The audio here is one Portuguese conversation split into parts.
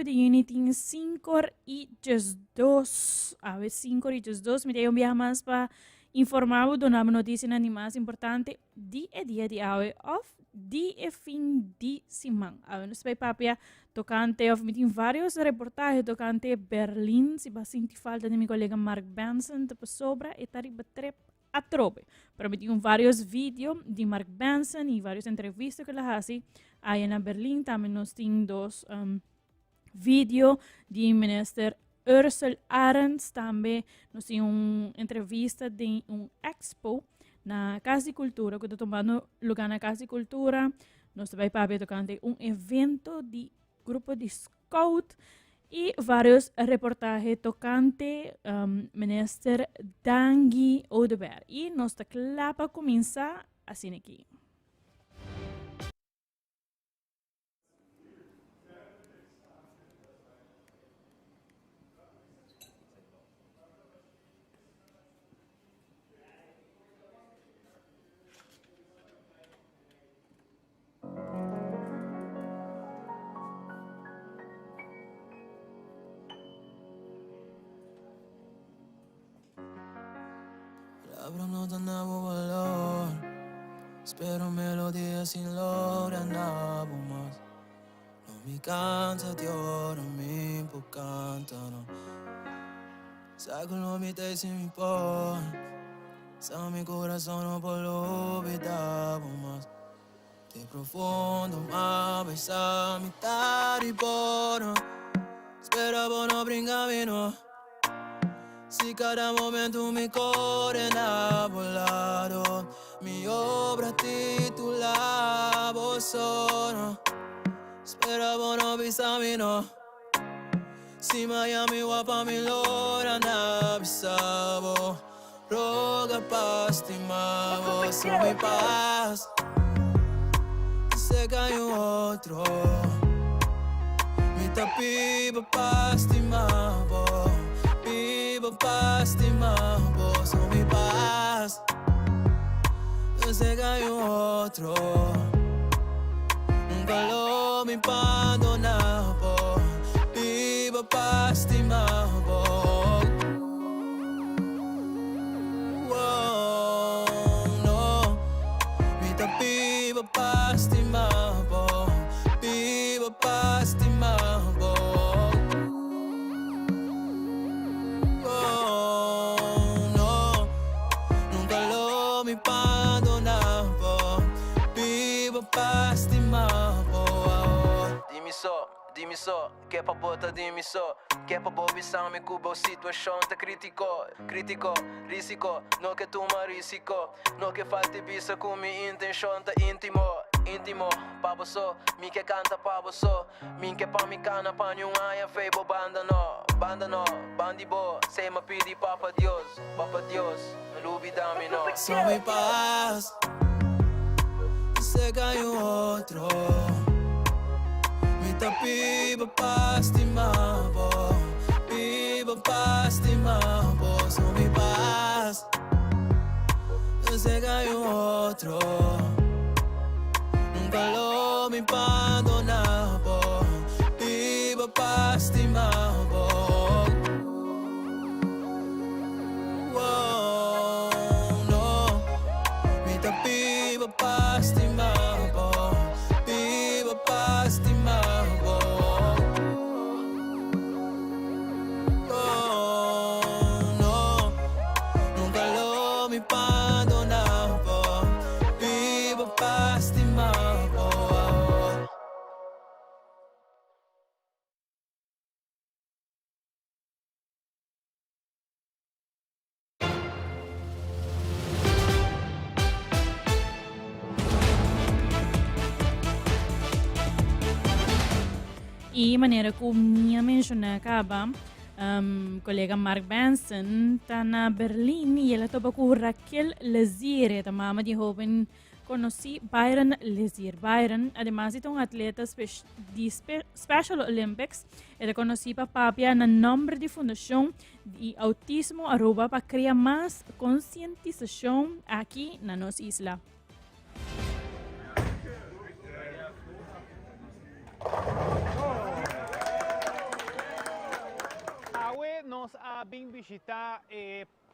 de Unity 5 e 2. A ver, 5 e 2. Me dei un viaje mais para informar de uma notícia mais importante dia de hoje of die fim de semana. A ver, nos vai papia tocante of meeting vários reportagens tocante Berlim, se vai sentir falta de meu colega Mark Benson, de sobra e tari betrep a trope. Pero meeting vários vídeos de Mark Benson e várias entrevistas que ele faz aí na Berlim. Também nós temos dois vídeos de minister Ursula Arends, também nós temos uma entrevista de expo na Casa de Cultura, que está tomando lugar na Casa de Cultura. Nós também para tocante evento de grupo de Scout e vários reportagens tocante minister Dangi Odeberg. E nós está claro para começar assim aqui. Palabras no dan nuevo valor. Espero melodías sin lograr nada más. No me cansa de ora, mi canta, no. Saco lo mi te sin mi por. Sa mi corazón no puedo olvidar más. De profundo más besa mi tariboro. Espera por no brincarme, no. Si cada momento mi cuore innamorato, mi obra titulavo sono. Speravo non bisami no. Si Miami guapa mi lora navisavo. Roga pastimavo, su mi paz. Se cae un otro. Mi tapivo pastimavo. Vivo pastimavo, su mi paz. Se cae un otro. Nunca lo mi abandonavo. Vivo pastimavo. Oh, no. Mi vivo pastimavo. Vivo pastimavo. Oh, no. Nunca lo mi abandonavo. Vivo pastimavo. Dimmi so, che pa bota dimmi so. Che pa bobi sami cubo situazione te critico. Risico, no che tu ma risico. No che fatti bisa come intention te intimo, pabo so, mi che canta pabo so. Min che pa mi cana pa nyung aya febo banda no, bandi bo. Se ma pidi papa Dios, no olvidame no. So mi paz, se cae un otro. Mi vivo pastimavo, vivo pastimavo, su mi paz. Se cae un otro. Nunca lo mi abandonavo. Vivo pastimavo. Oh, no. Mi vivo pastimavo. Vivo pastimavo. Oh, no. Nunca lo mi abandonavo. Vivo pastimavo. E maneira como minha mencionou acaba, colega Mark Benson está na Berlim e ela estava com Raquel Lezier, a mama de jovem conheci Byron Lezier. Byron, además de um atleta de Special Olympics, ela conheci para papia na nome de fundação de autismo Aruba para criar mais conscientização aqui na nossa isla. nabing bisita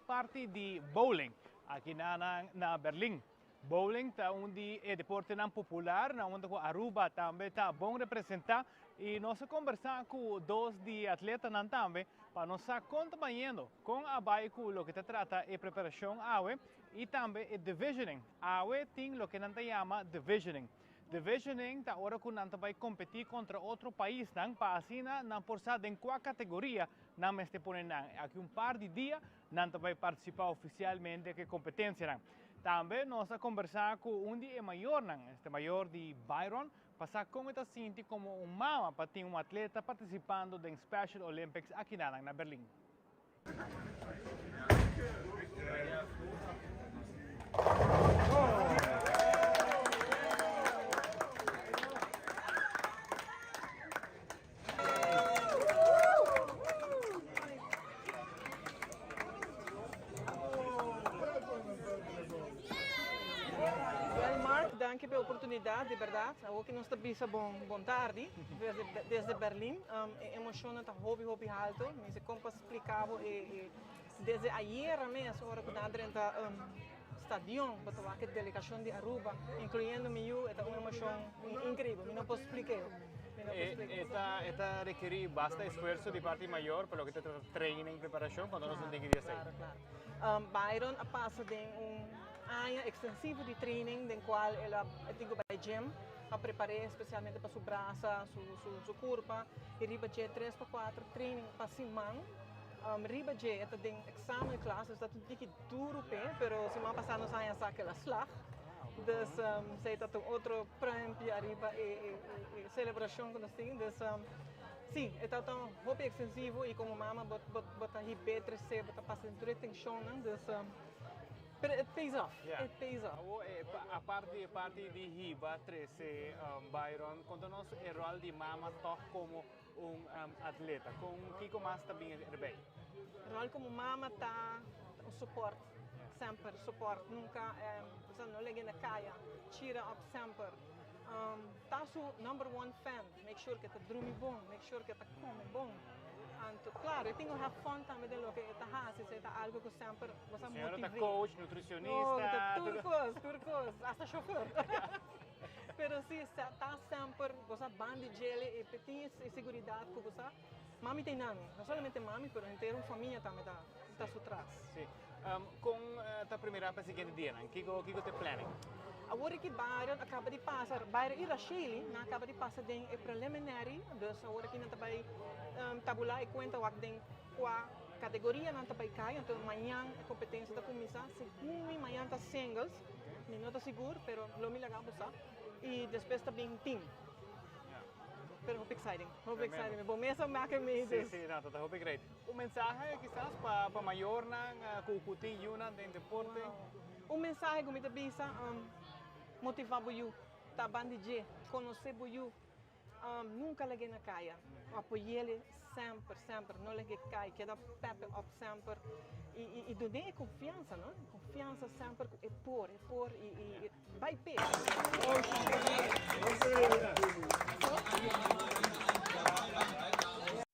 parte di bowling aqui na Berlim. Bowling tá onde é deporte não popular, na onde Aruba também tá bom representar e nós conversamos com dois de atletas também para nós contar com a bike o que se trata é preparação AWE e também é divisioning. AWE tem o que não chama divisioning. Divisioning tá hora que não vai competir contra outro país, não para assim não forçar em qual categoria não este põe não. Aqui par de dias não vai participar oficialmente que competência não. Também nós conversamos com é maior, este maior de Byron, para como está sentindo como mama para ter atleta participando em Special Olympics aqui na Berlim. Dank pela oportunidade, de verdade. Eu que não está bisa bom tarde, desde Berlim. Emociona está hobby alto. Me se como explicava desde ayer mesmo, hora que nada dentro stadion, para a delegação de Aruba, incluindo eu, é uma emoção incrível. Me não posso explicar. Esta requer bastante esforço de parte maior, pelo que trata training, preparação, quando nós não temos que fazer. Claro. Byron passa de ano extensivo de training, no qual ela tem para gym, a preparar especialmente para sua braça, sua curva, e riba de 3 para 4 training para semana. Riba de tem exame de classe, está tudo que duro pé, mas semana passada nós saímos aquela slag. Então, sei que tem outro prêmio arriba e celebração que nós temos. Sim, é tão hobby extensivo e como mama bota riba 3C, bota passando toda a atenção, então but it pays off. Yeah. It pays off. A parte de Riba 13, Byron, conta-nos o rol de mama como atleta. Com o que mais está bem bem? O rol como mama está o suporte. Sempre suporte. Nunca, não liga na caia. Tira up sempre. Tá seu number one fan. Make sure que está dorme bom. Make sure que está come bom. Claro, eu tenho que have fun também do que está fazendo, é algo que sempre você motiva. Senhora está coach, nutricionista, turcos, até chofer. Pero sim, está sempre, você bande gele e tem segurança que você. Mami tem nami, não somente mami, mas inteira família também está atrás. Sim. Com a primeira para seguinte dia, o que você planeja? Agora que Byron acaba de passar, Byron e Rachel acaba de passar em preliminary, então agora que não vai tabular e conta o que a categoria não vai cair, então amanhã a competência da comissão, segundo amanhã está singles, não está seguro, mas lo me legal usar e depois também team. Pero hope exciting, bom mesmo marca me. Sim, não, está hope great. O mensagem quizás para maior na cucuti yuna em deporte. O mensagem que me bisa motivar eu, tá bandije, conhecer eu, nunca liguei na caia, apoiar ele sempre, não liguei caia, que dá pepe up sempre e do nem confiança, não? Confiança sempre é por e vai pé.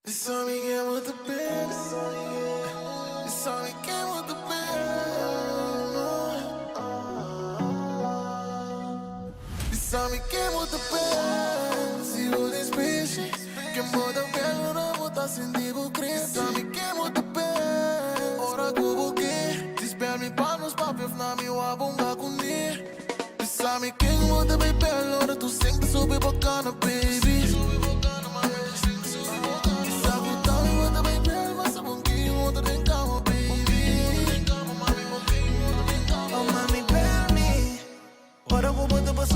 It's all we get with the band. It's all we get with the band. It's all we get with the band. See all this patience. Que moda bela na bota sem divo crer. It's all we get with the band. Ora cubo que te espera me para nos papéis na minha wabunga com ni. It's all we get with the baby. Ora tu sempre super bacana, baby.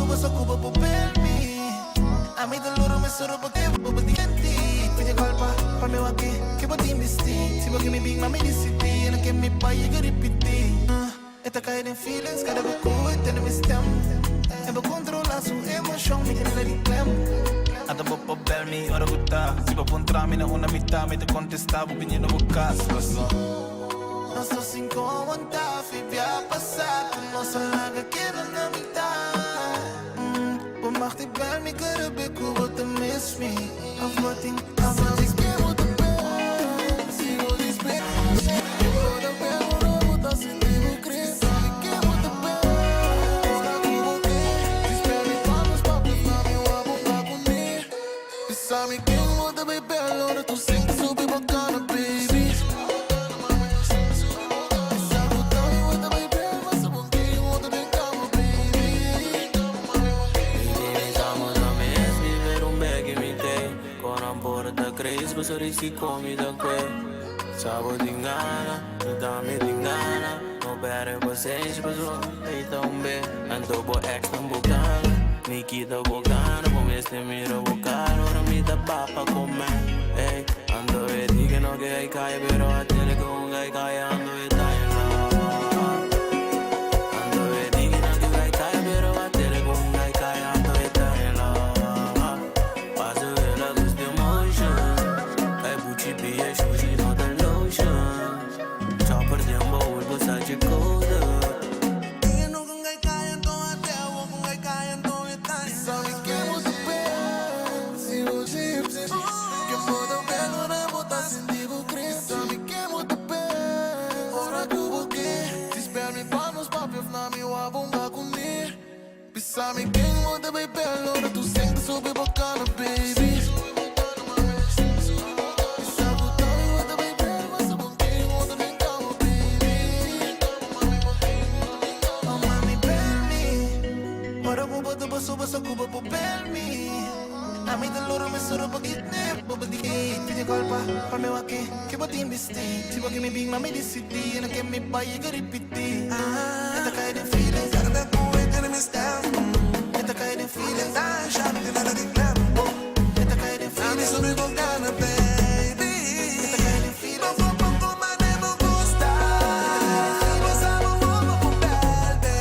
Basta cuba po permi Ami daloro me soro perché bobo di canti Pinya colpa pa me waki che boti misti Si bogi mi bing mami di city Na che mi paia che ripeti Eta kaya din feelings kada buku Ita na mi stem E ba controla su emotion Mi che la reclam Ada po permi ora gutta Si pa puntrami na una metà Mi te contestavo pinya no bukas Non sto sin aguantar Fui a passar Non so laga quiero na mitad Mag die bij me kunnen bekoelen wat te miss me Afwatting, afwatting, ik ken wat de best. Zie wat die spelen crees, mas sorrisi come da que. Sabo di ngana, tu dami di ngana. No bere paciência, mas o eita be. Ando bo ex não bocana. Nikita bocana, com este miro bocana. Ora mi da papa come. Ey, ando e diga no que hay calle, pero a tele con hay calle ando e tai la. Ando e diga no que hay calle, pero a tele con hay calle ando e tai la. Paso ela dos de emotion. Ai buchi be sushi no the lotion. Chopper de amor, você de coda. Sabe quem muda bem pelo hora tu sente sobre bocana, baby. Sabe o tal e muda bem pelo, mas sabe quem muda nem calma, baby. Oh mami, baby. Ora vou botar basso, bassa cuba por baby. A mim da loro me soro pa kidnap, boba di gate. Tinha colpa, pa me wake, que boti mistake. Se wake me bing, mami decidi, na que me pai e repetir. Esta cai de feeling, cara da boa, e me style. Esta cai de feeling, tá chave de nada de glam. Esta cai de feeling, sobre volcana, baby. Esta cai de feeling, como mane mo gusta. Pasamos como por baby.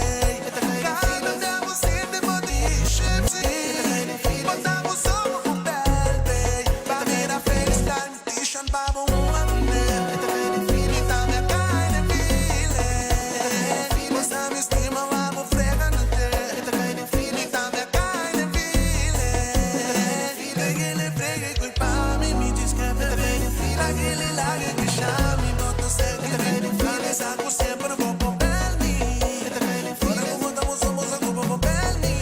Esta cai de feeling, damos sempre body chips. Esta cai de feeling, botamos como por baby. Pra ver a felicidade, deixa babo uma mulher. Esta cai de feeling, tá minha cai de feeling. Moça me estima lá, vou fregar no teu. Esta cai de feeling, tá minha cai de feeling. Peguei, freguei, coi pra mim, me diz que é bebê. Aquele lago que chame, bota seco. Esta cai de feeling, saco sempre vou pro belly. Esta cai de feeling, como estamos somos a culpa pro belly.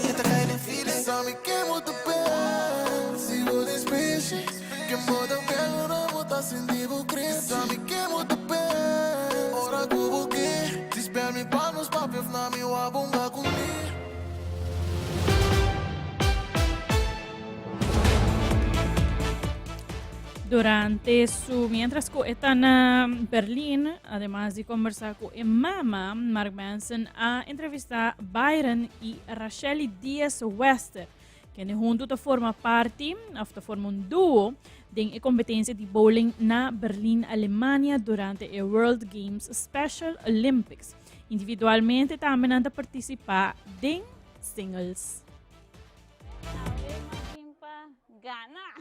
Esta cai de feeling, sabe que é muito bem. Se vou despeche, que muda o pelo, não botar sem divo crer. Sabe que é muito bem. Ora cubo que, se espera me para nos papéis, na minha bunga comigo. Mientras que están en Berlín, además de conversar con Mama, Mark Manson ha entrevistado a Byron y Rachel Díaz Wester, que juntos forman parte, of forman un dúo de competencia de bowling na Berlín, Alemania, durante el World Games Special Olympics. Individualmente también han participado en singles. Gana.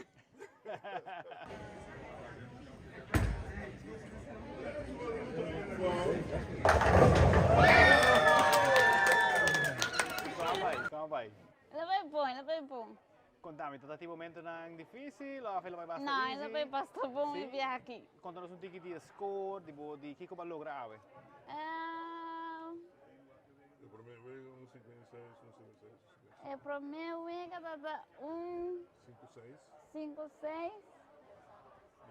Como vai? Lebih bom. Contame, tá tive momento não difícil ou foi mais bastante Não, easy? lebih basta bom Sim? e viajar aqui. Conta-nos tique de score, de que como lograva. É para mim, o Inca dá 5-6.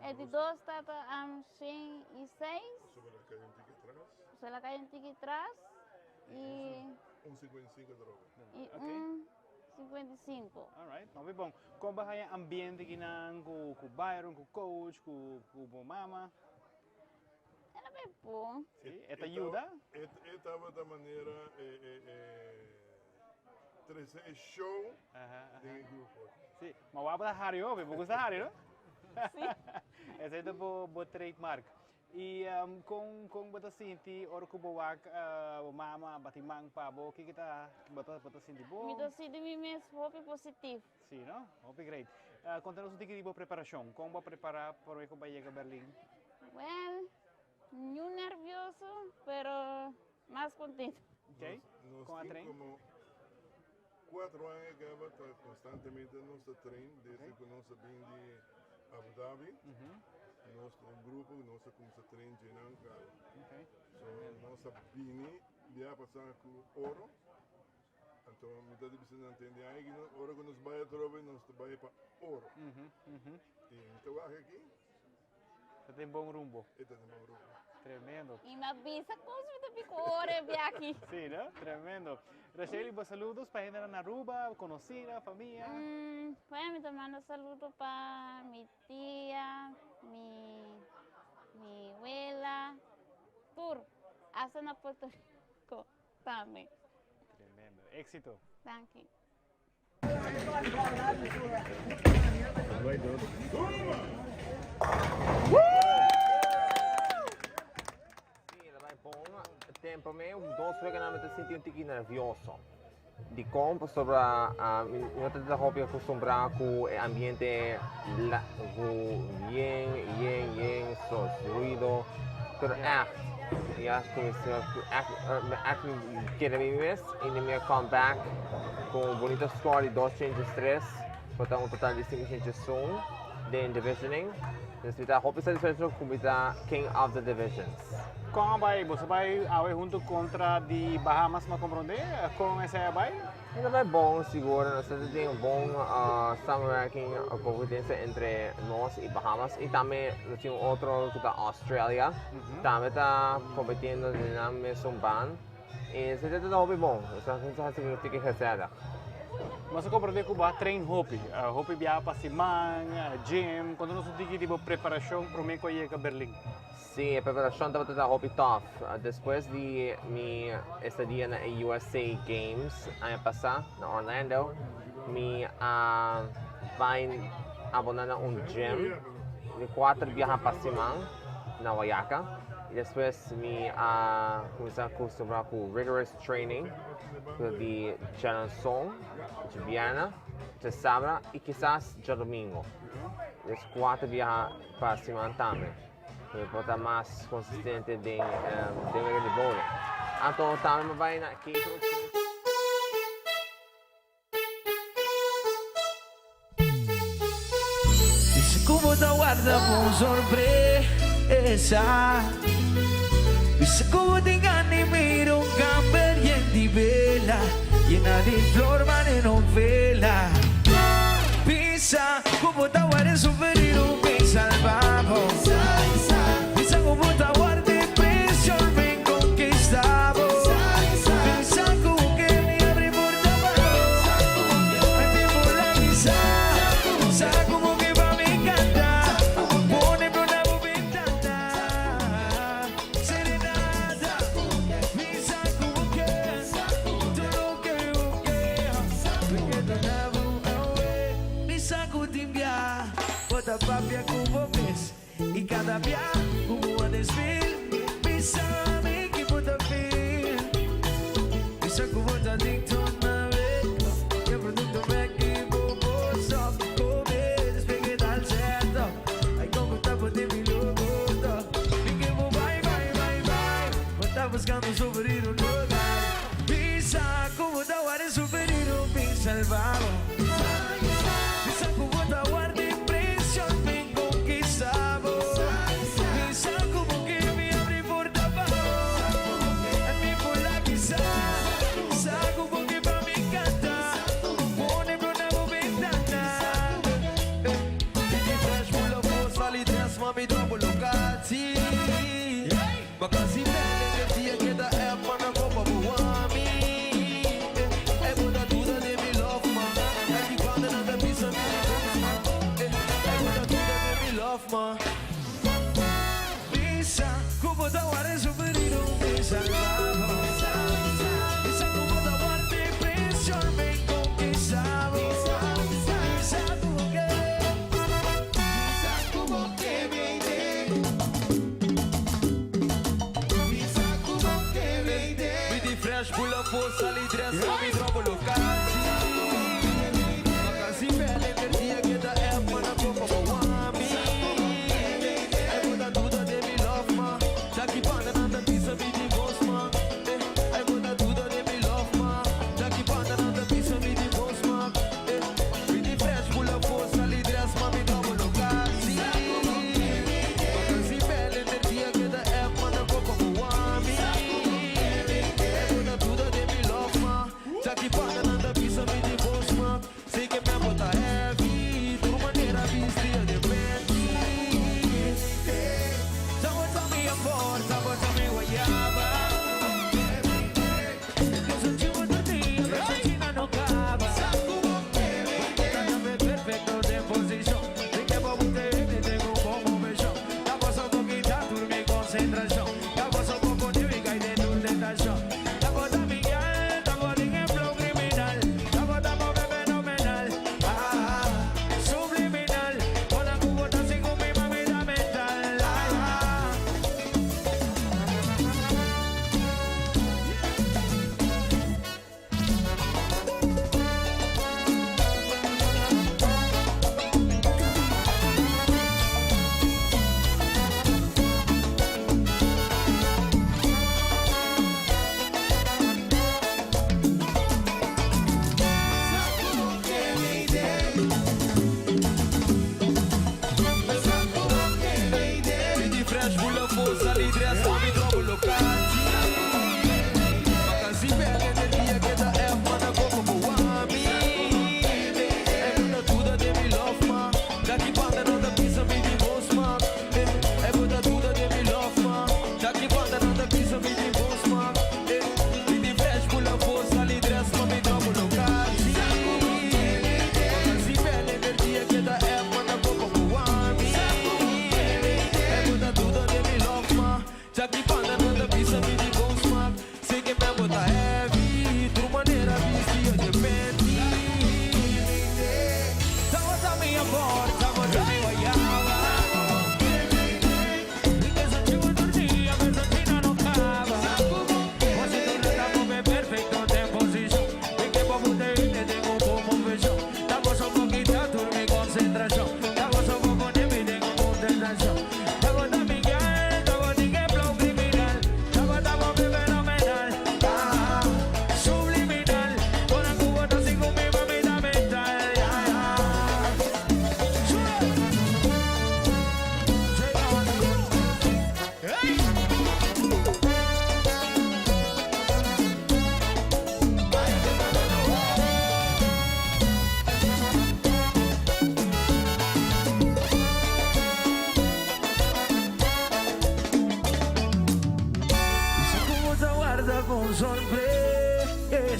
É de 2 tata 5-6. Se ela cai um tique atrás. E 1,55 droga. e Ok. 1,55. Alright, não é bom. Como vai o ambiente aqui com o Byron, com o coach, com o Mama? Ela bem bom. Sim, esta ajuda? Estava da maneira trazer show de grupo. Sim, mas o Abra Harry, eu vou gostar Harry, não? Sim. Essa é o trademark. E com bata sinti or ko bawak mama batimang pabo kita bata sinti bo. Me dá de mim mesmo, hope positivo. Sim, não? Ok, great. Conta-nos um pouquinho de preparação. Como vai preparar para o vai chegar a Berlim? Well, muito nervioso, pero mais contente. Ok? Com a trem? Como 4 anos que ela está constantemente no nosso treino, desde que nós vimos de Abu Dhabi. Nós um grupo, nós começamos a treinar em Ankara. Ok. Nós vimos de passar com ouro. Então, metade de vocês não entendem aí, agora que nós vamos para trove, nós vamos para ouro. E então aqui, Você tem bom rumbo. este é o meu grupo. Tremendo. E me avisa como se me core aqui. Sí, ¿no? Tremendo. Rachel, pues saludos para gente en Aruba, conocida, familia. Bueno, me mando saludo para mi tía, mi abuela, tour, hasta en Puerto Rico también. Tremendo. Éxito. Thank you. Sì, era bom tempo me un dos veces que me senti un tiki nervioso. Di como sobre eu tenho hobby acostumbrado com o ambiente bien, so ruido, pero echt, ja, comecei echt querer me mes e nem me come back com bonita score de 2 changes 3, botar um total de 5 changes 1, de divisioning. Dus we daar hobby satisfaction com king of the divisions. ¿Cómo va? ¿Vos vais a ver junto contra de Bahamas, me comprende? ¿Con ese vai? Ainda vai bom, seguro. Nós temos um bom summer ranking, competência entre nós e Bahamas. E também nós temos outro que está Austrália. Também está competindo na mesma band. E se tem tudo bom. Nós temos que ficar reserva. Mas eu compreendi que vai train hopi. Hopi viaja para semana, gym. Quando nós temos tipo preparação para mim que chega a Berlim. Sim, a preparação estava toda hobby tough. Depois de minha estadia na USA Games, ano passado, na Orlando, me vai abonar gym de 4 viajar para semana, na Wayaka. E depois me começar a acostumar com rigorous training de Charanson, de Viana, de sábado e quizás de domingo. Des 4 viajar para semana também. Para estar mais consistente de bowling. Então, também vai na Dice como te guarda con sorpresa. Dice como te inganni miro un camper di vela, llena de flor ma de novela. Pensa como te guarda superior, me salvamos. Pensa como te guarda presión, me conquistamos. Pensa como que me abre por debajo, me polariza. Pensa como que va me encanta, pone por una ventana. Serenata, pensa como que todo lo que yo quiero, porque te lavo away. Pensa como te envía, bota papia como ves, y cada día como a desfile. Pensa me que bota feel, pensa como te adicto una vez, que producto me equivoco, so come despegue dal certo, ai como tá por de mi logo, ninguém vou vai, mas tá buscando sobre o lugar. Pensa como tá guarda sobre o bem salvado. Pensa como tá guarda impressão bem conquistado. Pensa como que me abre por debajo, a mí por la quizá. Sa como que va me encanta, pone por una ventana. E te traz por la força, ali trans mami double locati. Vacancy belle che ti chieda è pana copa buami. E buona tutta de mi love ma, e ti quando non ti pisa mi e buona tutta de mi love ma. Pensa come da guardare superino, pensa pensa come da guardare pressione ben conquistavo. Pensa como que vende. Pensa como que vende. Vedi fresh pull up forza li dress mi trovo locati. Vacancy belle energia che da è buona come buami. E buona tutta de mi love ma, già chi parla non da pisa mi di boss ma. E buona tutta de mi love ma, già chi parla non da pisa mi di boss ma. Vedi fresh pull up forza li dress ma mi trovo locati. Vacancy belle energia che da è buona come buami. E buona tutta de mi love ma, già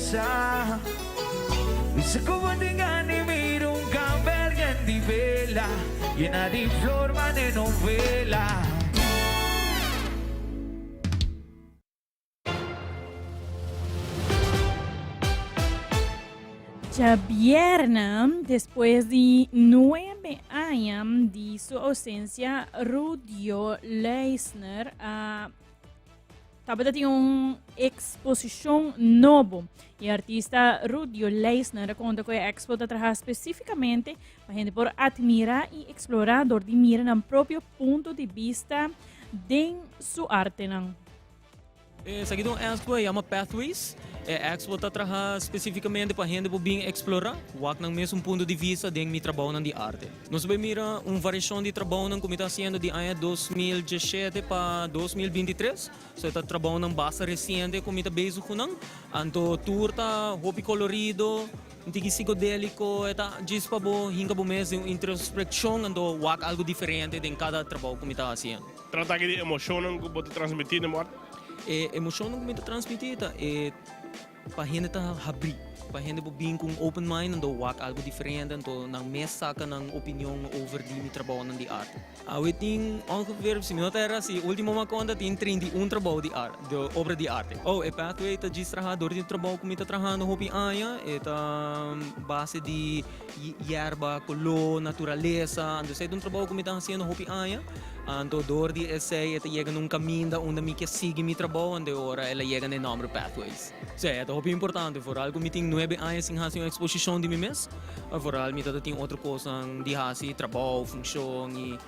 sa Bisa ko bandingan ni mirong camber yan di vela Yan na di flor man e novela Ya viernes, después de 9 años de su ausencia, Rudio Leisner tiene una exposición nueva. Y el artista Rudio Leisner conta que la expo trabaja específicamente para gente por admirar y explorar, de mirar el propio punto de vista de su arte. Essa aqui é uma expo chama Pathways. A expo está trabalhando especificamente para a gente poder explorar o mesmo ponto de vista de meu trabalho de arte. Nós vamos mirar uma variação de trabalho que está sendo de ano 2017 para 2023. Está trabalhando em base recente que está base com não. Então, tour está hobby colorido, ntigi psicodélico, está diz para bo hinga bo mês uma introspecção, então algo diferente de cada trabalho que está fazendo. Trata de emoção que pode transmitir na arte. Emoção que está transmitida é para a gente abrir, para a gente vir com open mind, então algo diferente, então não me saca ng opinião over o trabalho de arte. Eu tenho ongeveer, se não era assim, último uma conta tem 31 trabalho de arte, de obra de arte. A Pathway está distraído do trabalho que está trabalhando hopi aia, está base de yerba, color, natureza, então é um trabalho que está fazendo hopi aia. Então, door die essay, ito chega num caminho onde me quer seguir meu trabalho, onde ora ela chega no nome Pathways. Sim, é muito importante, vooral que me tenho 9 anos em fazer uma exposição de mim mesmo, vooral me tenho outra coisa de fazer, trabalho, função e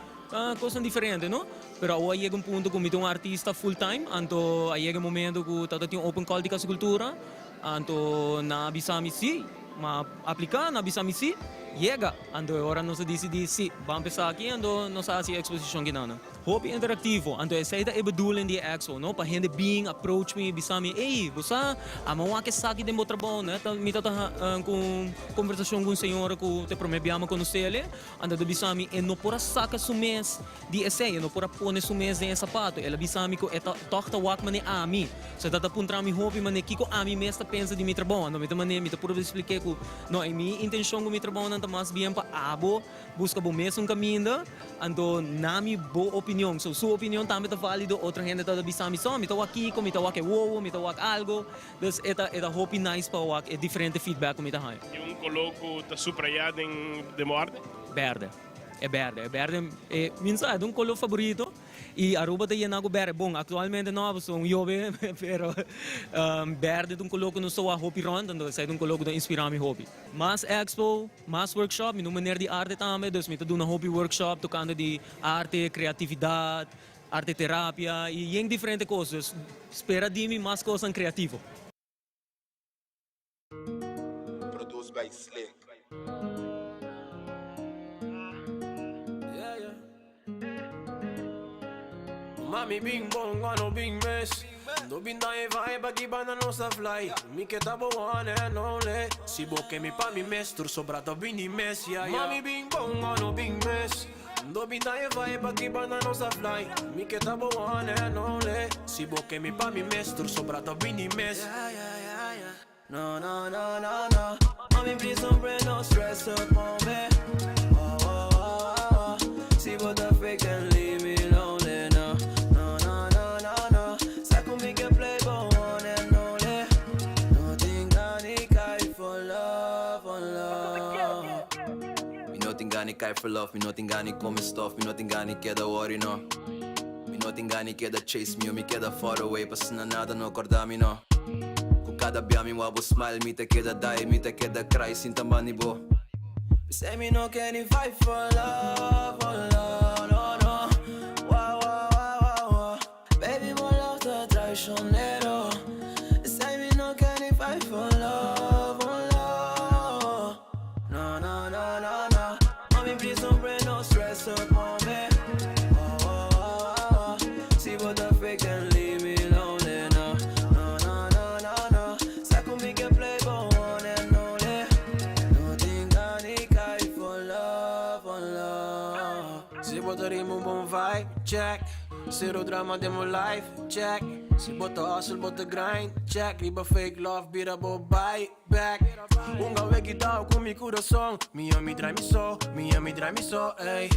coisas diferentes, não? Pero aí chega ponto que me tenho artista full time, então aí chega momento que tenho open call de casa cultura, então na abisami sim, mas aplicar na abisami sim. Chega, então agora nós decidimos sim, vamos pensar aqui, então nós fazemos a exposição que não. Hobby interativo, então essa é a bedoeling de expo, não? Para gente bem approach me, bisami, ei, você, a mão que sabe de meu trabalho, né? Me tá com conversação com o senhor que te prometiamo com ele, então do bisami, e não pora saca su mês de essay, não pora pôr su mês de sapato, ela bisami que é tosta wak mane ami, so data puntra mi hobby mane kiko ami mês tá pensa de meu trabalho, não me tá mane, me tá por explicar que não é minha intenção com meu trabalho, não tá mais bem para abo, busca bom mesmo caminho, então na mi boa opinião, so sua opinião também tá válido, outra gente tá bisami só, me tá aqui, me tá aqui wow, me tá aqui algo, dus é hobby nice para é diferente feedback que me tá aí. E coloco tá supraiado de arte? Verde. É verde, minsan é um color favorito e Aruba tá lleno de verde. Bom, atualmente não, sou jovem, pero verde é um color que não sou a hobby rond, então é um color que inspira meu hobby. Mas expo, mais workshop, minha maneira de arte também, dus me tá dando hobby workshop, tocando de arte, criatividade, arte terapia e em diferentes coisas. Espera de mim mais coisas criativas. Produced by Slick. Mami bing bong, ano bing mess. No bindaye vibe, agiba na no sa fly. Mi che tabo one and only. Si boke mi pa mi mess, tur sobrato bini mess, yeah, yeah. Mami bing bong, ano bing mess. No bindaye vibe, agiba na no sa fly. Mi che tabo one and only. Si boke mi pa mi mess, tur sobrato bini mess. Yeah, yeah, yeah, yeah. No, no, no, no, no. Mami, please don't bring no stress up on me. Oh, oh, oh, oh. See what the fake and leave me lonely now. No, no, no, no, no. Sai comigo e play but one and only. Nothing gonna cry for love, for love. Me nothing gonna cry for love, me nothing gonna come stuff, me nothing gonna queda worry, no. Me nothing gonna queda chase me, me queda far away, pas na nada no acordami, no. Cada biami wabo smile, mi te queda die, mi te queda cry, sin tambani bo. Say me no can fight for love, no, no. Wow, wow, wow, wow, wow. Baby, my love te traicionero. Say me no can fight for love, no, no, no, no, no. Mommy, please don't bring no stress up on me. Oh, oh, oh, oh, oh. See what the fake and leave me lonely now. No, no, no, no, no. Sai comigo e play but one and only. Nothing gonna cry for love, for love. Si botarimo un buon vibe, check. Zero drama, demo life, check. Si bota hustle, bota grind, check. Liba fake love, bira bo bite back. Unga weki tao com mi coração. Mi ami drive me so, ey.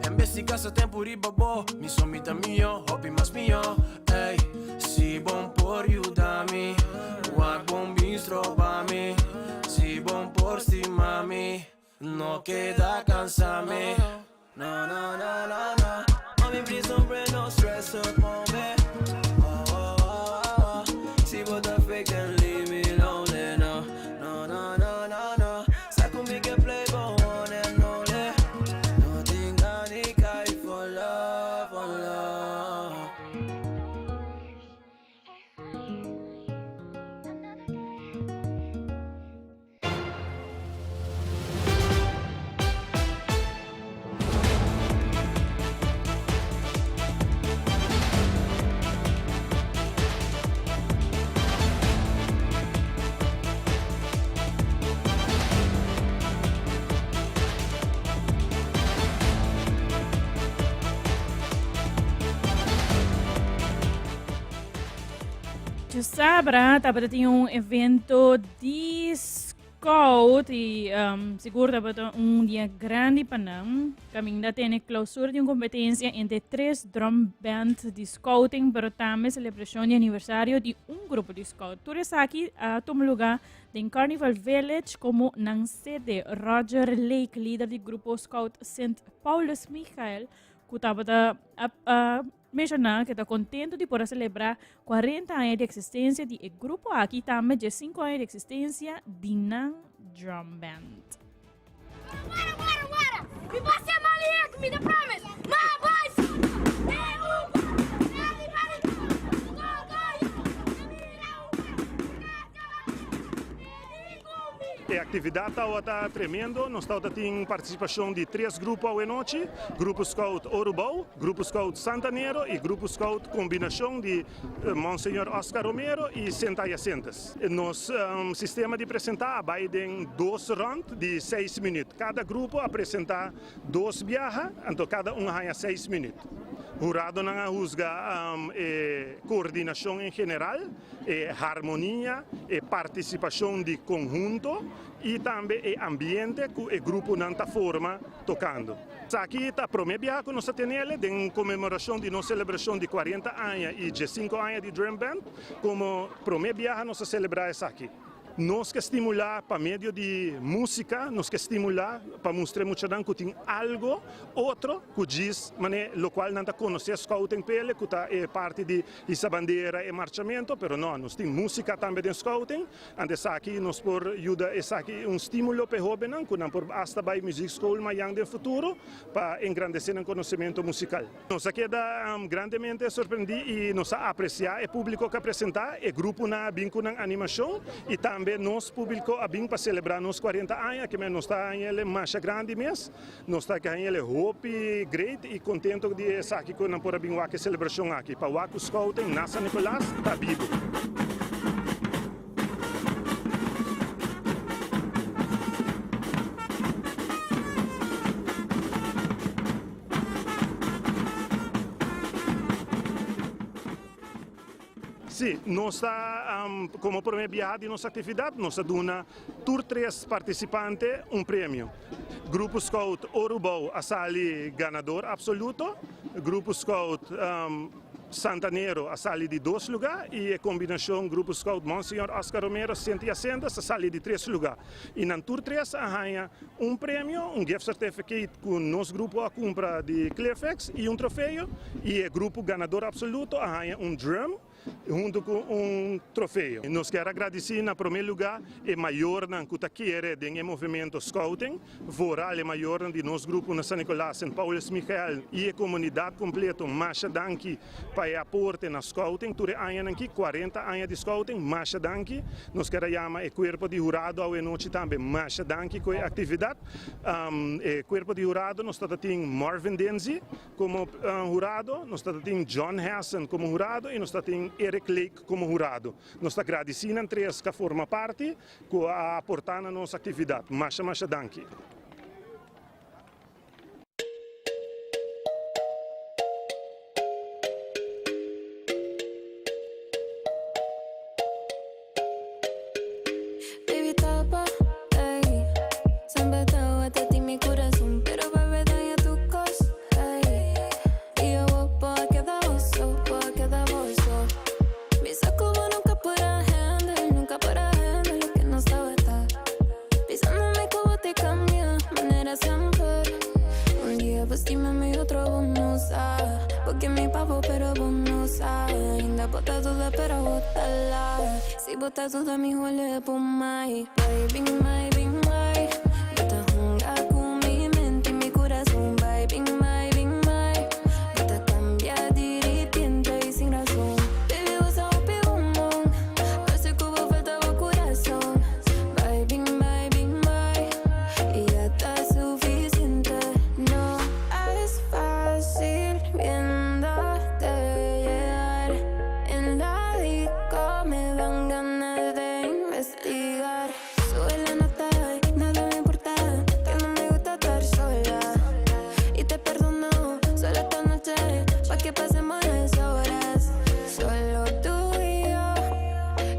En vez de gasta tempo riba bo, mi somita mio, hobby mas mio, ey. Si bom por ayudami, wag bom bistro pa mi. Si bom por stimami, no queda cansame. No, no, no, no, no. Mommy, please don't bring no stress up on me. Oh, oh, oh, oh. See what the fake and leave me lonely. No, no, no, no, no, no. Sa conmigo que play but one and only. Nothing I need for love, for love. De Sabra, tava tinha evento de Scout e seguro tava dia grande para nós. Caminho tem clausura de uma competência entre 3 drum bands de Scouting, pero também celebração de aniversário de grupo de Scout. Tudo isso aqui toma lugar em Carnival Village como na sede Roger Lake, líder do grupo Scout St. Paulus Michael, que estava mencionar que está contente de poder celebrar 40 anos de existência de grupo aqui também de 5 anos de existência de Nang Drum Band. E você é maluco, me dá promise. My boys. A atividade está tremendo. Nós estamos tendo participação de 3 grupos à noite: Grupo Scout Orubau, Grupo Scout Santanero e Grupo Scout combinação de Monsenhor Oscar Romero e Santa Jacintas. Nosso sistema de apresentar vai em 2 rounds de 6 minutos. Cada grupo apresentar 2 viagens, então cada um ganha 6 minutos. O jurado não juzga coordenação em geral, harmonia, participação de conjunto e também ambiente que o grupo não está forma tocando. Aqui está a primeira viagem que nós temos em comemoração de nossa celebração de 40 anos e de 5 anos de Drum Band. Como primeira viagem nós celebramos aqui. Nós que estimular para meio de música, nós que estimular para mostrar muito que tem algo outro que diz, mas o qual não conhece Scouting pele, que é parte de essa bandeira e marchamento, mas não, nós temos música também de Scouting, antes aqui nós por ajuda essa aqui estímulo para jovens, que não por hasta vai music school mas yang de futuro para engrandecer o conhecimento musical. Nós aqui grandemente surpreendido e nós apreciar o público que apresentar, o grupo na vínculo na animação e também nosso público abim para celebrar nos 40 anos, que nós está em mais grande mês, nós está aqui em hope great e contente de estar aqui com por abim a celebração aqui para o Scouting na São Nicolás está vivo. Sim, nós como primeira viagem de nossa atividade, nós damos por 3 participantes prêmio. Grupo Scout Orubau a sali ganador absoluto, Grupo Scout Santanero a sali de 2 lugares e a combinação Grupo Scout Monsenhor Oscar Romero Santa Jacintas a sali de 3 lugares. E na Tour 3 ganha prêmio, gift certificate com nosso grupo a compra de Clearfax e troféu e o grupo ganador absoluto ganha drum junto com troféu. Nós queremos agradecer, em primeiro lugar, o maior que quer do movimento Scouting, voral e maior de nosso grupo na São Nicolás, São Paulo Michael e a comunidade completa, mais danke para o aporte na Scouting. Tudo anos aqui, 40 anos de Scouting, mais danke. Nós queremos chamar o corpo de jurado à noite também, mais danke com a atividade. O corpo de jurado, nós temos Marvin Denzi como jurado, nós temos John Hassan como jurado e nós temos Eric Lake como jurado. Nós agradecemos a 3 que formam parte, que aportar na nossa atividade. Mais danke. que mi pavo pero vos no sabes. Ainda bota toda pero botala. Si bota toda mi huele por mai. Baby, my, baby, my. Bota junga con mi mente y mi corazón. Baby, my, baby, my. Bota cambia de repente y sin razón. Baby, vos sos pegumón. Parece que vos faltaba corazón. Baby, my, baby, my. Y ya está suficiente. No es fácil viéndote llegar. En la disco me dan ganas de investigar. Sube la nota, nada me importa. Que no me gusta estar sola. Y te perdono solo esta noche. Pa' que pasemos las horas. Solo tú y yo.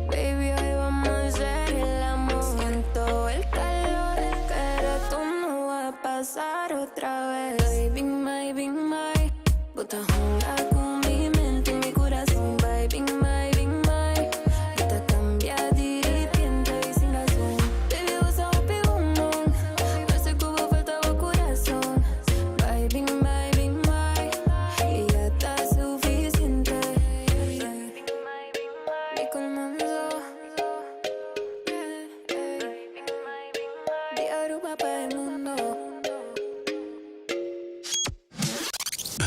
Baby, hoy vamos a hacer el amor. Siento el calor, pero esto no va a pasar otra vez. Baby, my, baby, my. Bota junga con mi mente y mi corazón. Baby, my, baby, my. Bota cambia de repente y sin razón. Baby, vos sos pegumón. Parece que vos faltaba corazón. Baby, my, baby, my. Y ya está suficiente. Mi colmando. De Aruba para el mundo.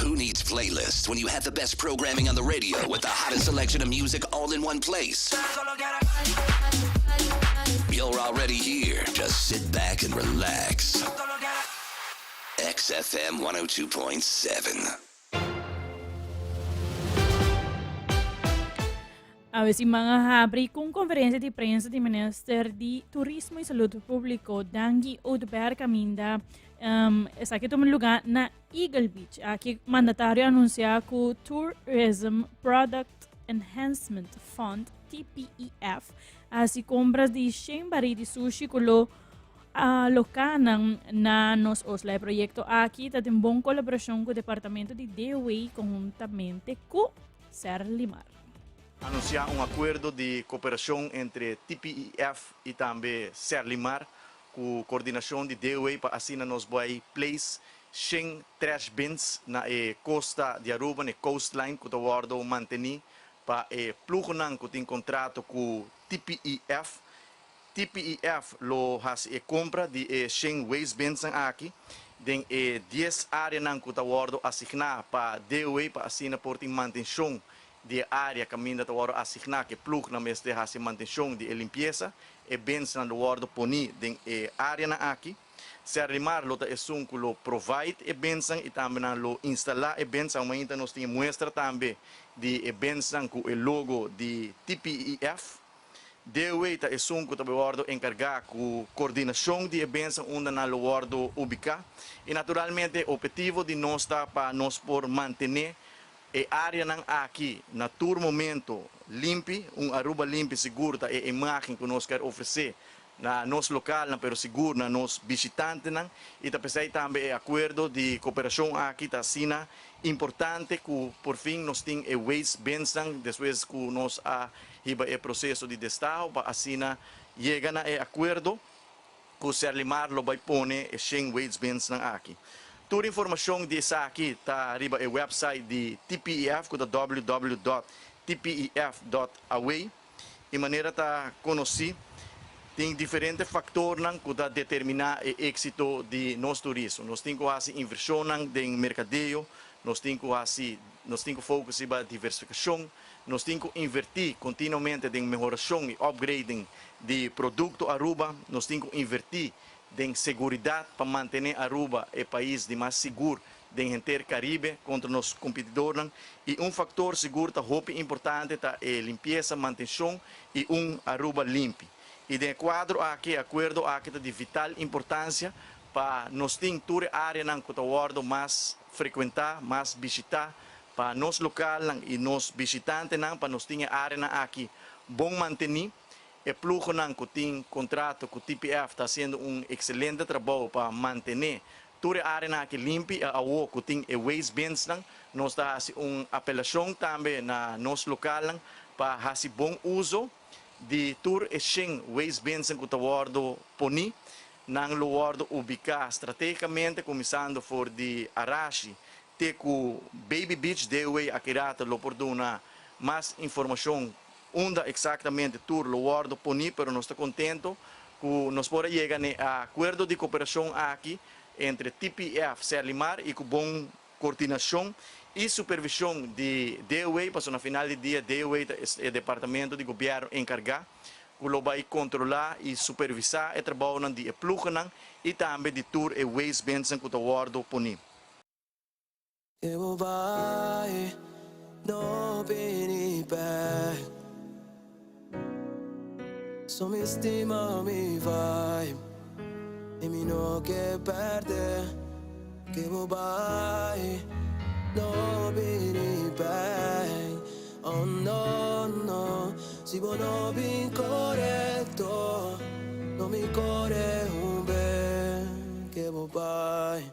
Who needs playlists when you have the best programming on the radio with the hottest selection of music all in one place? You're already here. Just sit back and relax. XFM 102.7. A veces mga habri kung conferência de prensa do Ministério de Turismo e Saúde Público, Dangi Oudberg Caminda, está aqui tomando lugar na Eagle Beach. Aqui o mandatário anunciou que o Tourism Product Enhancement Fund, TPEF, assim compras de 100 barris de sushi que alocanam na nos Oslo. O projeto aqui está em boa colaboração com o Departamento de DOE conjuntamente com Serlimar. Anunciar um acordo de cooperação entre TPEF e também Serlimar, com coordenação de DOE para assim nós vamos place 100 trash bins na costa de Aruba, na coastline, que está manter para plugunan que tem contrato com TPEF. TPEF lo has compra de 100 waste bins aqui, den 10 áreas que está assignada para DOE para assim na porta manutenção de área que ainda está assignada que plug na mesa de hace manutenção de limpeza e bens na lugar poni den área na aqui Serlimar lo ta esung lo provide e bensang e também lo instalar e bensang mainta nós tem mostra também de e bensang com o logo de TPEF DOE ta esung ko ta bordo encargar com coordenação de bensang onde na lugar ubicar e naturalmente o objetivo de nós está para nós por manter e área nang aqui na tur momento limpi Aruba limpi seguro ta e imagem que nós quer oferecer na nos local na pero seguro na nos visitante nang e ta pensei também acordo de cooperação aqui ta sina importante que por fim nós tem e waste bensang depois que nós hiba e processo de destao para asina chega na e acordo que Serlimar lo vai pone e 100 waste bensang aqui. Toda informação disso aqui está arriba no website de TPEF, que é www.tpef.away. E maneira tá conhecer tem diferentes fatores que tá determinar o êxito de nosso turismo. Nós temos que fazer inversão no mercadeio, nós temos que focar na diversificação, nós temos que invertir continuamente em melhoração e upgrading de produto Aruba, nós temos que invertir de segurança para manter Aruba o país de mais seguro do Intercaribe contra os competidores e fator seguro importante é a limpeza, manutenção e Aruba limpo. E de quadro aqui, acordo aqui de vital importância para nós ter toda a área que está mais frequentar, mais visitar para nós local e nós visitantes para nós ter a área aqui bom manter. E plugo que tem contrato com o TPEF está sendo excelente trabalho para manter toda a área que limpa e a que tem waste bins. Nós estamos apelação também na nosso local para fazer bom uso de toda a waste bins que está poni na lugar ubicar estrategicamente começando por de Arashi, te ku Baby Beach Dewey akirata lo oportuna mais informação onde exatamente tour lo guardo poni, pero não está contento que nós pode chegar a acordo de cooperação aqui entre TPF Serlimar e com bom coordenação e supervisão de DOE, para no final do dia DOE é o departamento de governo encarregado que vai controlar e supervisar o trabalho de pluganan e também de tour e waste bensen que o guardo poni. Eu vai no vini back. So mi stima mi vai e mi no che perde che vai no vini back. Oh no no si può no bin corretto non mi corre un bel che vai.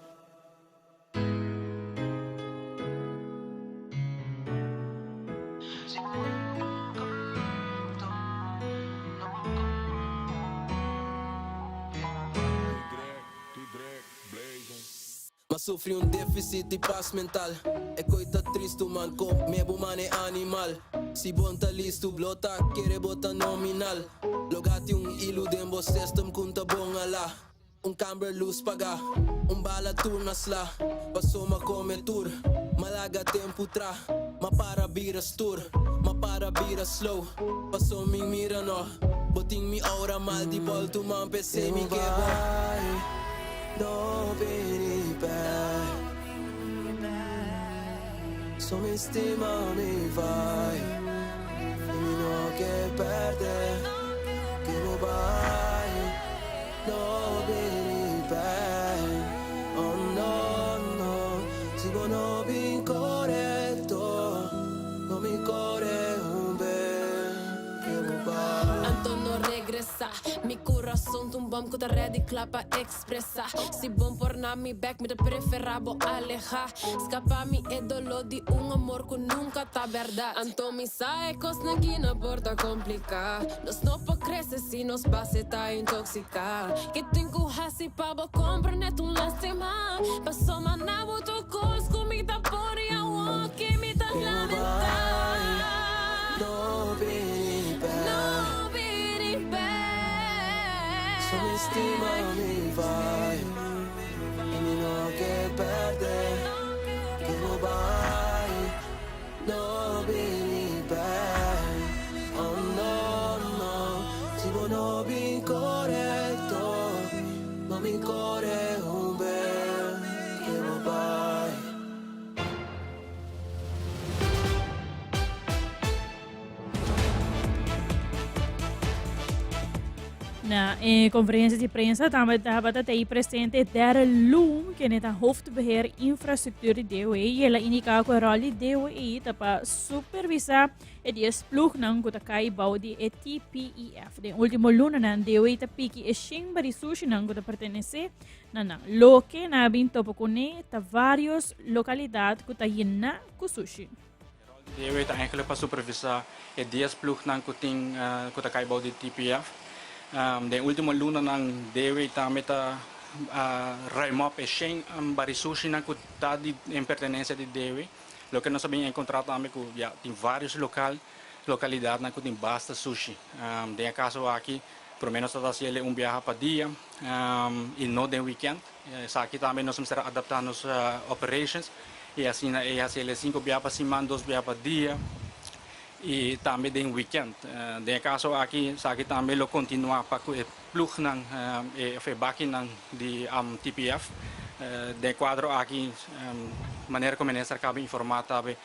Mas sofri déficit de paz mental. É coisa triste, man, com meu man é animal. Se bonta listo, blota, quer bota nominal. Logati iludem vocês, tam conta bom lá. Camber luz paga, bala turnas lá. Passou uma cometur, malaga tempo tra. Ma para biras tour, ma para biras slow. Passou me mira no, boting mi aura mal di volto, man pensei mi que vai. No vini back. So mi stima mi vai e mi no che perde che vai. No vini back. Oh no no si può no bin corretto non mi corre un bel che vai. Antonio regressa, mi coração tumbam com a ready clapa expressa. Se bom por na mi back, me preferabo alejar. Escapa mi ídolo de amor que nunca tá verdade. Anto mi sai cosna aqui na porta complicar. Nós não pode crescer se nos base tá intoxicar. Que tenho hasi pabo compra net lastima. Passou manabo to cos comida por ya walk me tá lamentar. No vini back. So mi stima mi vai e mi no che perde che vai. No vini back. Oh no no si può no bin corretto non mi corre un bel che vai. Na conferentie de prensa também estava aí presente Darren Loom, que é o hoofdbeheer infrastructuur de DOE, e ela indica que a rol de DOE para supervisar e de exploeg ng kutakai bau de TPEF. De último luna na DOE tapiki e sing barisushi ng kuta pertenece na loke na binto pokune ta vários localidades kuta yinna kusushi. DOE está eigenlijk para supervisar e de exploeg ng kuting kutakai bau de TPEF. De último luna ng DOE também está remove e barisushi ng kutadi em pertenência de DOE. Lo que nós sabemos encontrar também que tem vários localidades na que tem basta sushi. Tem caso aqui, pelo menos está sendo viagem para dia e não de weekend. Aqui também nós vamos adaptar nos operations e assim é 5 viagens para semana, 2 viagens para dia. E também tem weekend. De caso aqui também lo continua para o plug ng feedback ng de TPF. De quadro aqui maneira como nessa acaba informar também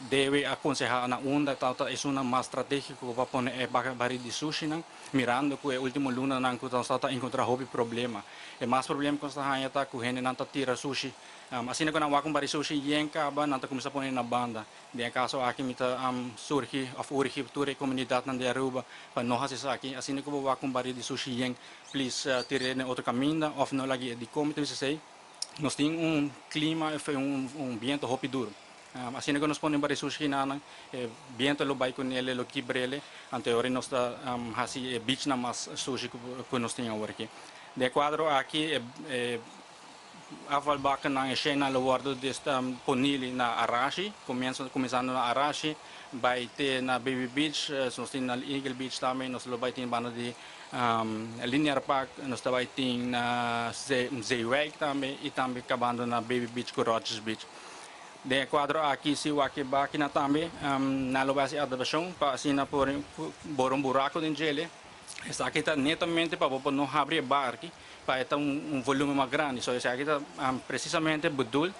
deve aconselhar na onda tata é uma mais estratégica para pôr bari de sushi nang mirando que o último luna nang que está encontrar hobby problema é mais problema com essa hanya tá que gente não tá tira sushi assim que não vai com bari sushi yenka ba não tá começar a pôr na banda de caso aqui mita surgi of urgi ture comunidade na de Aruba para nós aqui assim que vai com bari de sushi yen please tire na outro caminho of não lagi de como tem se sei nós tem clima e ambiente hobby duro. Assim que nós podemos para sushi na viento lo vai com ele lo quibrele anterior nós está assim beach na mas sushi que nós temos agora aqui de quadro aqui afvalbakken ng scena luwardo des ponili na Arashi, começando na Arashi, vai ter na Baby Beach, nós temos na Eagle Beach também, nós vai ter banda de Linear Park, nós vai ter na Zeeweg também e também acabando na Baby Beach com Rogers Beach. De quadro aqui se o aqui baki na também na lobasi adaptação para assim na por buraco de gelo. Essa aqui está netamente para não abrir barco para ter volume mais grande. So essa aqui está precisamente bedul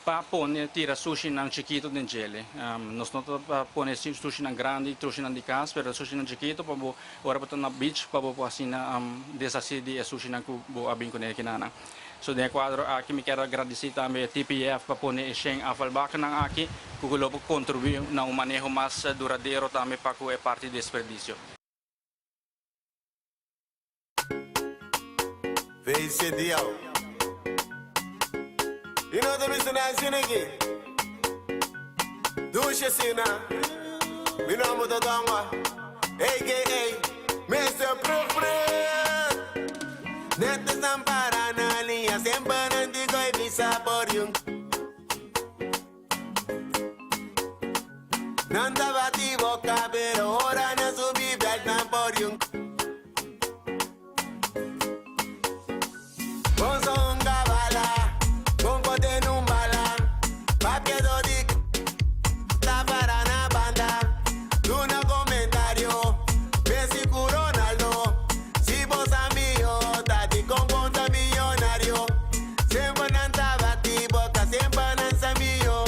para pôr tira sushi nang chiquito de gelo. Nós não para pôr sushi nang grande, sushi nang de casa, pero sushi nang chiquito para ora para na beach para assim na desassi de sushi nang bo abin com ele kinana. So de quadro aqui me quero agradecer também a TPF para pôr em afalbaca nang aqui, que o lobo contribui na manejo mais duradouro também para que é parte do desperdício. Face it out. You know the reason I sing again. Do she see now? Me know I'm the dama. AKA Mr. Proof. Net de zampara na linha, sempre não digo e visa por um. Não tava de boca, pero ora na subi viagem por um. Bonzo unga bala, bongo de numbala, papia do dik, la para na banda, luna comentario, Messi cu Ronaldo, si vos amigo, tati con conta millonario, siempre nanta bati boca, siempre nanza mío,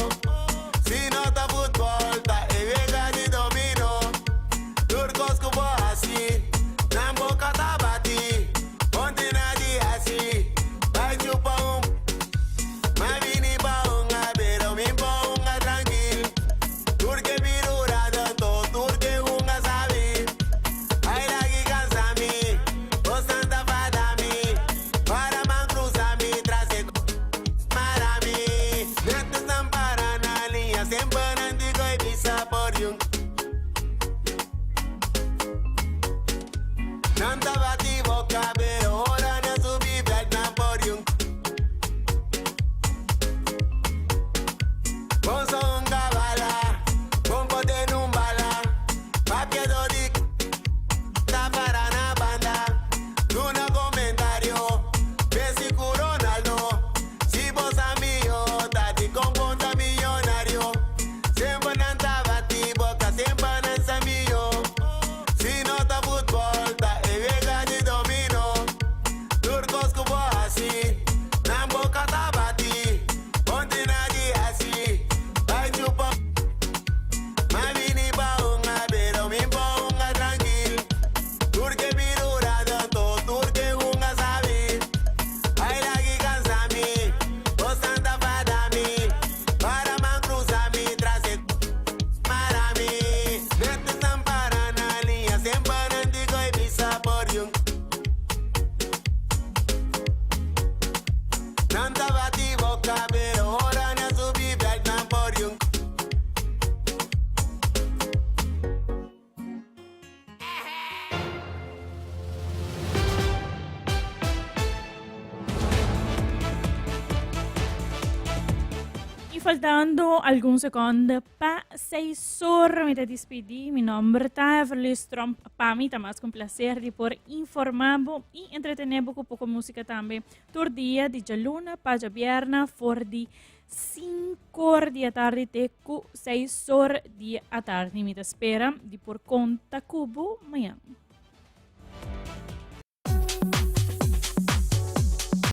si no ta fútbol, ta evega di domino, turcos cubo así, nan boca ta bati, ponte nadie así. Faltando alcun secondo pa 6 ore mi te despedi, mi nombre ta Verlustrom pamita mas con placer di por informabo e entretenebo con poco musica tambe. Tur dia di luna pa bierna for di 5 ore di tardi te cu 6 ore di tardi mi te spera di por conta cubo, ma